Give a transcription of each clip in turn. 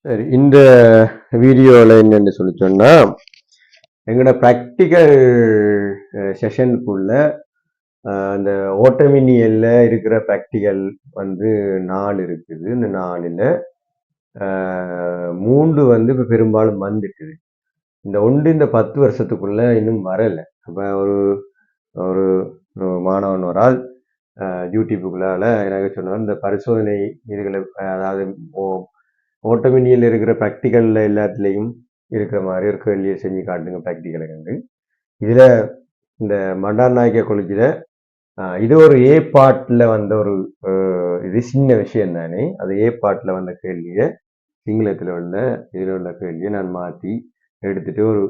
சரி, இந்த வீடியோவில் என்னென்னு சொல்லி சொன்னா எங்களோட ப்ராக்டிக்கல் செஷனுக்குள்ள அந்த ஓட்டமினியல்ல இருக்கிற ப்ராக்டிக்கல் வந்து 4 இருக்குது. இந்த 4ல் 3 வந்து இப்போ பெரும்பாலும் வந்துட்டுது. இந்த 1 இந்த 10 வருஷத்துக்குள்ள இன்னும் வரலை. அப்போ ஒரு ஒரு மாணவன் ஒரு ஆள் யூடியூப்புக்குள்ளால எனக்கு சொன்னார், இந்த பரிசோதனை இதுகளை அதாவது ஓட்டமினியில் இருக்கிற ப்ராக்டிக்கல்ல எல்லாத்துலேயும் இருக்கிற மாதிரி ஒரு கேள்வியை செஞ்சு காட்டுங்க ப்ராக்டிக்கலை கண்டு. இதில் இந்த மண்டார் நாயக்க காலேஜில் இது ஒரு ஏ பார்ட்டில் வந்த ஒரு இது சின்ன விஷயம் தானே. அது ஏ பார்ட்டில் வந்த கேள்வியை சிங்களத்தில் உள்ள இதில் உள்ள கேள்வியை நான் மாற்றி எடுத்துட்டு ஒரு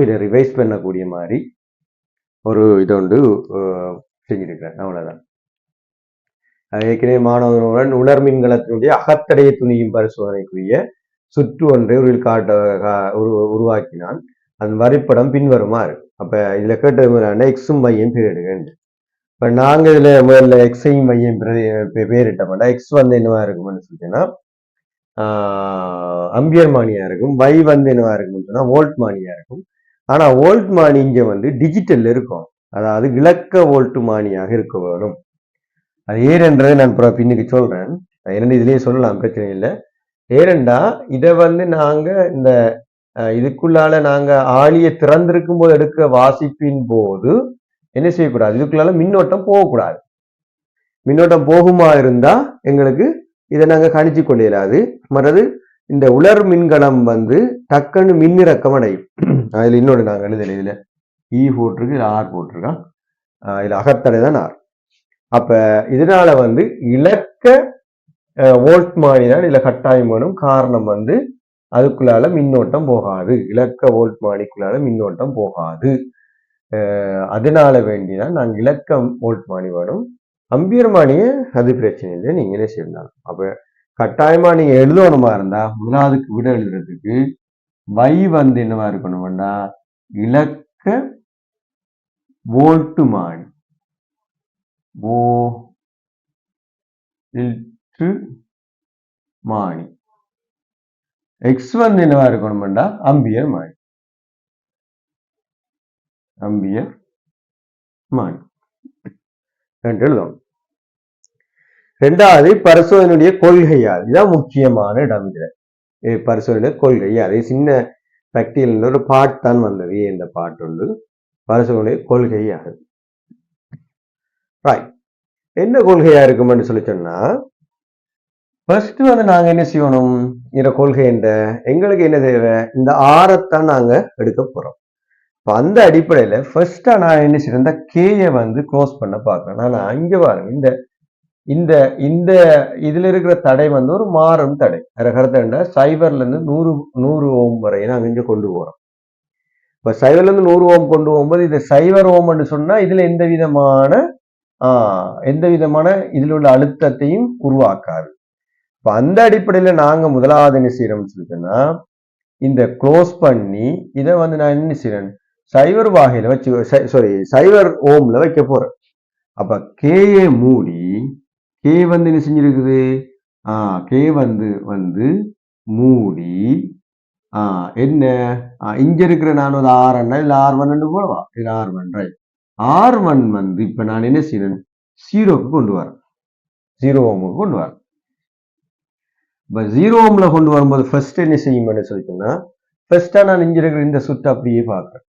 இதை ரிவைஸ் பண்ணக்கூடிய மாதிரி ஒரு இதை ஒன்று செஞ்சிருக்கிறேன். அவ்வளோதான். ஏற்கனவே மாணவர்களுடன் உலர் மின்கலத்தினுடைய அகத்தடைய துணியும் பரிசோதனைக்குரிய சுற்று ஒன்றை உருவாக்கினான். அந்த வரைபடம் பின்வருமா இருக்கு. அப்ப இதுல கேட்டது எக்ஸும் மையம் பேரிடுங்க. இப்ப நாங்க இதுல முதல்ல எக்ஸையும் மையம் பேரிட்டோம்னா எக்ஸ் வந்து என்னவா இருக்கும்னு சொல்லிட்டோம்னா அம்பியர் மானியா இருக்கும். y வந்து என்னவா இருக்கும்னு சொன்னா வோல்ட் மானியா இருக்கும். ஆனா வோல்ட் மானி இங்க வந்து டிஜிட்டல் இருக்கும். அதாவது இலக்க வோல்ட் மானியாக இருக்க வேணும். அது ஏறென்றதை நான் பின்னுக்கு சொல்றேன். இரண்டு இதுலயே சொல்லலாம், பிரச்சனை இல்லை. ஏனெண்டா இதை வந்து நாங்க இந்த இதுக்குள்ளால நாங்க ஆளியை திறந்திருக்கும் போது எடுக்கிற வாசிப்பின் போது என்ன செய்யக்கூடாது, இதுக்குள்ளால மின்னோட்டம் போகக்கூடாது. மின்னோட்டம் போகுமா இருந்தா எங்களுக்கு இதை நாங்க கணிச்சு கொள்ளையிடாது. மற்றது இந்த உலர் மின்கலம் வந்து டக்குன்னு மின்னிறக்கம் அடையும். அதுல இன்னொன்று நாங்க எழுதல, இதுல இ போட்டிருக்கு, இதுல ஆர் போட்டிருக்கான், இதுல அகத்தடை தான் ஆர். அப்ப இதனால வந்து இலக்க வோல்ட் மானிதான் இதுல கட்டாயம் வேணும். காரணம் வந்து அதுக்குள்ளால மின்னோட்டம் போகாது, இலக்க வோல்ட் மானிக்குள்ளால மின்னோட்டம் போகாது. அதனால வேண்டிதான் நாங்கள் இலக்கம் வோல்ட் மானி வேணும். அம்பியர் மானிய அது பிரச்சனை இல்லை, நீங்களே சேர்ந்தாலும். அப்ப கட்டாயமா நீங்க எழுதணுமா இருந்தா முதலாவதுக்கு விட எழுதுறதுக்கு வை வந்து என்னவா இருக்கணும்னா இலக்க வோல்ட் மானி மானி. எக்ஸ் வந்து என்னவா இருக்கணும்டா அம்பியர் மானி. அம்பியர் மானி எழுதணும். ரெண்டாவது பரிசோதனையுடைய கொள்கையால், இதுதான் முக்கியமான இடம். இதுல பரிசோதனை கொள்கை அதே சின்ன ப்ராக்டிகல் ஒரு பாட்டு தான் வந்தது. இந்த பாட்டு உண்டு பரிசோதனை கொள்கையாக. என்ன கொள்கையா இருக்கும்னு சொல்லி சொன்னா, ஃபர்ஸ்ட் வந்து நாங்க என்ன செய்யணும், இந்த கொள்கை என்ற எங்களுக்கு என்ன தேவை, இந்த ஆரத்தான் நாங்க எடுக்க போறோம். அந்த அடிப்படையில ஃபர்ஸ்டா நான் என்ன செய்யறேன், இந்த கேயை வந்து க்ளோஸ் பண்ண பாக்குறேன். ஆனா இங்க பாருங்க, இந்த இந்த இந்த இதுல இருக்கிற தடை வந்து ஒரு மாறும் தடை. கருத்தா 0ல இருந்து 100 ஓம் வரை நாங்க இங்க கொண்டு போறோம். இப்ப 0ல இருந்து 100 ஓம் கொண்டு போகும்போது இது 0 ஓம்னு சொன்னா இதுல எந்த விதமான இதுல உள்ள அழுத்தத்தையும் உருவாக்காது. இப்ப அந்த அடிப்படையில நாங்க முதலாவது என்ன செய்யறோம்னு சொல்லிட்டோம்னா, இந்த க்ளோஸ் பண்ணி இதை வந்து நான் என்ன செய்யறேன், 0 வாகையில வச்சு 0 ஓம்ல வைக்க போறேன். அப்ப கேயை மூடி, கே வந்து என்ன செஞ்சிருக்குது, கே வந்து மூடி என்ன இங்க இருக்கிற நான் ஒரு R1 இல்ல R1 போடவா, இது R1 ரைட். R1 வந்து இப்ப நான் என்ன செய்யறேன், 0க்கு கொண்டு வரேன், 0 ஓமுக்கு கொண்டு வரேன். இப்ப 0 ஓம்ல கொண்டு வரும்போது ஃபர்ஸ்ட் என்ன செய்யும் சொல்லிட்டோம்னா, ஃபர்ஸ்டா நான் இங்க இருக்கிற இந்த சுற்று அப்படியே பார்க்கிறேன்.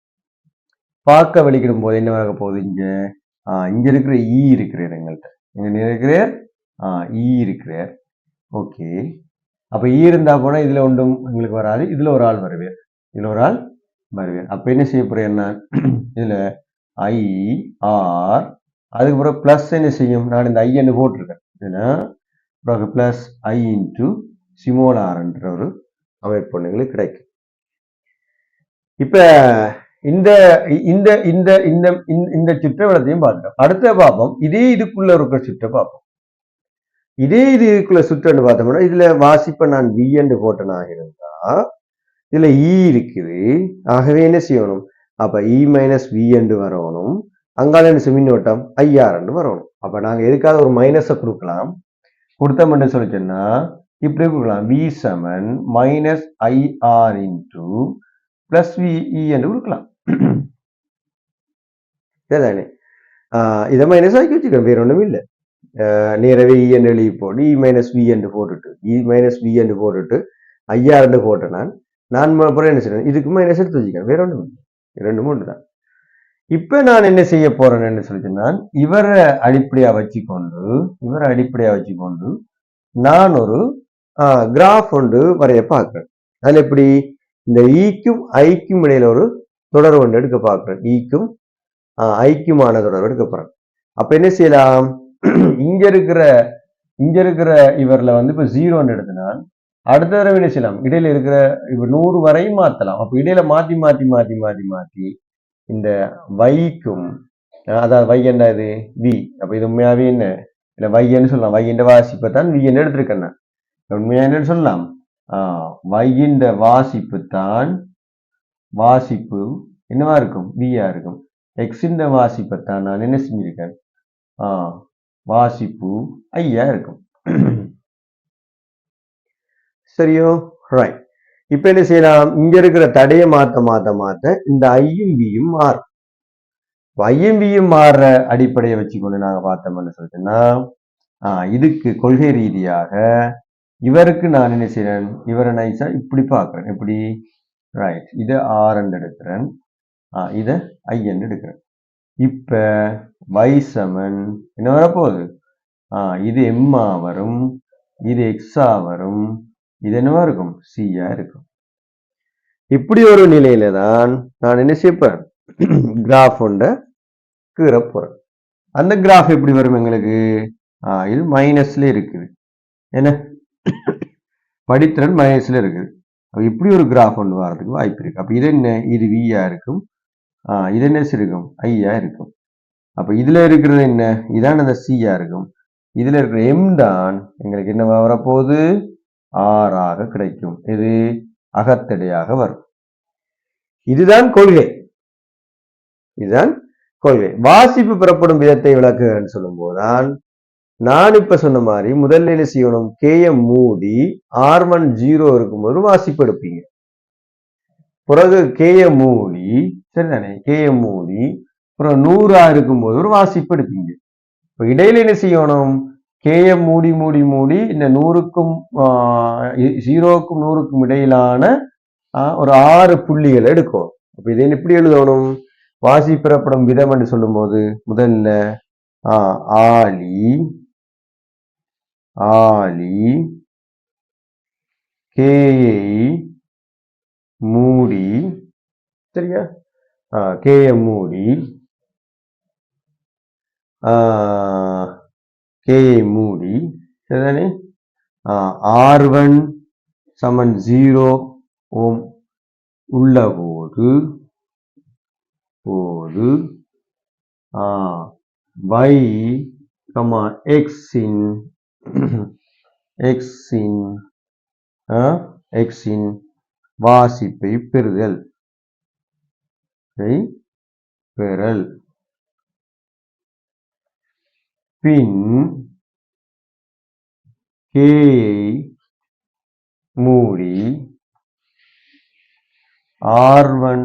பார்க்க வெளிக்கிடும் போது என்ன ஆக போகுது, இங்க இருக்கிற இ இருக்கிற எங்கள்கிட்ட இங்க இருக்கிற இ இருக்கிற. ஓகே, அப்ப இ இருந்தா போனா இதுல ஒன்றும் எங்களுக்கு வராது, இதுல ஒரு ஆள் வருவேன், இதுல ஒரு ஆள் வருவேன். அப்ப என்ன செய்ய போறேன், இதுல ஐ ஆர், அதுக்கப்புறம் பிளஸ் என்ன செய்யும், நான் இந்த ஐ போட்டிருக்கேன், இதுல பிளஸ் ஐ இன்டு சிமோல் ஆர் என்ற ஒரு அமைப்பு எங்களுக்கு கிடைக்கும். இப்ப இந்த இந்த இந்த இந்த இந்த சுற்றவளத்தையும் பார்க்கிறோம். அடுத்த பார்ப்போம், இதே இதுக்குள்ள இருக்கிற சுற்றை பார்ப்போம். இதே இதுக்குள்ள சுற்றுன்னு பார்த்தோம்னா இதுல வாசிப்ப நான் வி என்று போட்டனாக இருந்தா இதுல இ இருக்குது. ஆகவே என்ன செய்யணும், அப்ப இ மைனஸ் வி என்று வரணும். அங்கால என்ன மின்னோட்டம் ஐஆர் என்று வரணும். அப்ப நாங்க எதுக்காக ஒரு மைனஸை கொடுக்கலாம், கொடுத்தோம்னு சொல்லி சொன்னா இப்படி கொடுக்கலாம் v சமன் minus IR into plus VE என்று கொடுக்கலாம். சரிதானே? இதை மைனஸ் ஆக்கி வச்சுக்கணும், வேற ஒன்றும் இல்லை. நேரவே இ என்று எழுதி போட்டு இ மைனஸ் வி என்று போட்டுட்டு IR என்று போட்டேன். நான் அப்புறம் என்ன செய்யணும், இதுக்கு மைனஸ் எடுத்து வச்சுக்கணும், வேற ஒன்றும் இல்லை, ரெண்டும் ஒன்று தான். இப்ப நான் என்ன செய்ய போறேன்னு சொல்லிச்சுன்னா, இவரை அடிப்படையா வச்சுக்கொண்டு நான் ஒரு கிராஃப் ஒன்று வரைய பார்க்கிறேன். அதுல எப்படி இந்த ஈக்கும் ஐக்கும் இடையில ஒரு தொடர் ஒன்று எடுக்க பார்க்கிறேன். ஈக்கும் ஐக்குமான தொடர் எடுக்க போறேன். அப்ப என்ன செய்யலாம், இங்க இருக்கிற இவர்ல வந்து இப்ப 0 எடுத்தினால் அடுத்த தடவை என்ன செய்யலாம், இடையில இருக்கிற இப்ப 100 வரையும் மாத்தலாம். அப்ப இடையில மாத்தி மாத்தி மாத்தி மாத்தி மாத்தி இந்த வைக்கும், அதாவது வை என்ன இது வி, அப்ப இது உண்மையாவே என்ன இல்ல வையன்னு சொல்லலாம். வையின்ற வாசிப்பை தான் வி என்று எடுத்திருக்கேன். உண்மையா என்னன்னு சொல்லலாம், வையின்ற வாசிப்பு தான் வாசிப்பு என்னவா இருக்கும், வியா இருக்கும். எக்ஸின் வாசிப்பை தான் நான் என்ன செஞ்சிருக்கேன், வாசிப்பு ஐயா இருக்கும். சரியோ, ரைட். இப்ப என்ன செய்யலாம், இங்க இருக்கிற தடையை மாத்த இந்த ஐயும் வியும் மாறும். ஐயும் வியும் மாறுற அடிப்படையை வச்சுக்கொண்டு நாங்க பார்த்தோம்னு சொல்லிட்டோம்னா, இதுக்கு கொள்கை ரீதியாக இவருக்கு நான் என்ன செய்யறேன், இவரை நைஸா இப்படி பார்க்கிறேன். எப்படி, ரைட், இதை ஆர் எடுக்கிறேன், இதை ஐ எடுக்கிறேன். இப்ப y சமன் என்ன வரப்போகுது, இது எம்மா வரும், இது எக்ஸா வரும், இது என்னவா இருக்கும், சியா இருக்கும். இப்படி ஒரு நிலையில தான் நான் என்ன செய்யப்பேன், கிராஃப் ஒன்றை கீற போறேன். அந்த கிராஃப் எப்படி வரும் எங்களுக்கு, இது மைனஸ்ல இருக்குது, என்ன படித்திறன் மைனஸ்ல இருக்குது. இப்படி ஒரு கிராஃப் ஒன்று வர்றதுக்கு வாய்ப்பு இருக்கு. அப்ப இது என்ன, இது வியா இருக்கும், இது என்ன இருக்கும், ஐயா இருக்கும். அப்ப இதுல இருக்கிறது என்ன, இதான் அந்த சியா இருக்கும். இதுல இருக்கிற எம் தான் எங்களுக்கு என்ன வரப்போகுது, ஆறாக கிடைக்கும். இது அகத்தடையாக வரும். இதுதான் கொள்கை. வாசிப்பு பெறப்படும் விதத்தை விளக்குன்னு சொல்லும் போதுதான் நான் இப்ப சொன்ன மாதிரி முதல்ல என்ன செய்யணும், கேஎம் மூடி R1 0 இருக்கும்போது வாசிப்பு எடுப்பீங்க. பிறகு கேஎம் மூடி, சரிதானே, கேஎம் மூடி அப்புறம் 100 இருக்கும்போது ஒரு வாசிப்பு எடுப்பீங்க. இப்ப இடையில என்ன செய்யணும், கேஎம் மூடி மூடி மூடி இந்த 100க்கும் 0க்கும் 100க்கும் இடையிலான ஒரு 6 புள்ளிகள் எடுக்கும். அப்ப இதை எப்படி எழுதணும், வாசி பெறப்படும் விதம் என்று சொல்லும் போது முதல்ல ஆலி கேயை மூடி, சரியா, கேயை மூடி கேயை மூடி, சரிதானே, R1 சமன் 0 ஓம் உள்ள போது y, x இன் வாசிப்பை பெறுதல், பின் கேயை மூடி R1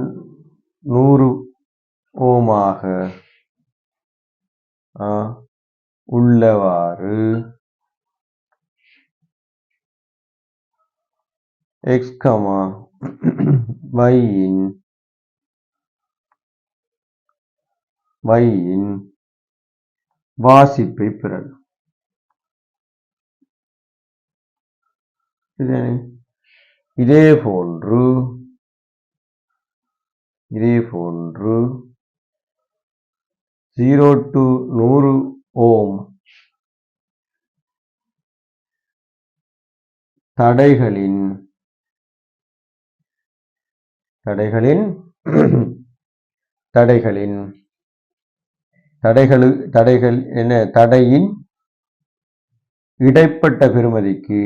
100 ஓமாக உள்ளவாறு x, y இன் வாசிப்பை பெறல். இதே போன்று 0 to 100 ஓம் தடைகளின் தடையின் இடைப்பட்ட பெறுமதிக்கு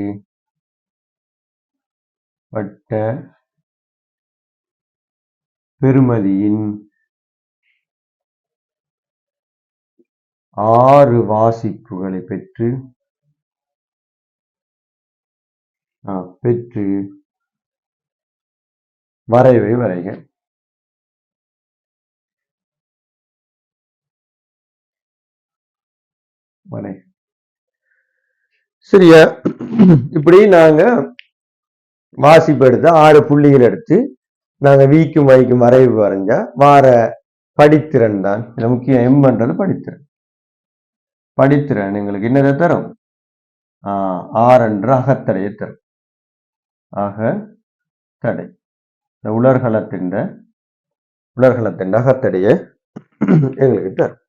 பெறுமதியின் 6 வாசிப்புகளை பெற்று பெற்று வரைவை வரைக. வரை சரியா? இப்படி நாங்க வாசிப்பு எடுத்து 6 புள்ளிகள் எடுத்து நாங்க வீக்கும் வைக்கும் வரைவு வரைஞ்சா வார படித்திறன் தான் முக்கியம். எம்பன்றது படித்திறன். படித்திறன் எங்களுக்கு என்னதை தரும்? 6 என்ற அகத்தடையை தரும். அகத்தடை இந்த உலர்களத்தின் அகத்தடையை எங்களுக்கு தரும்.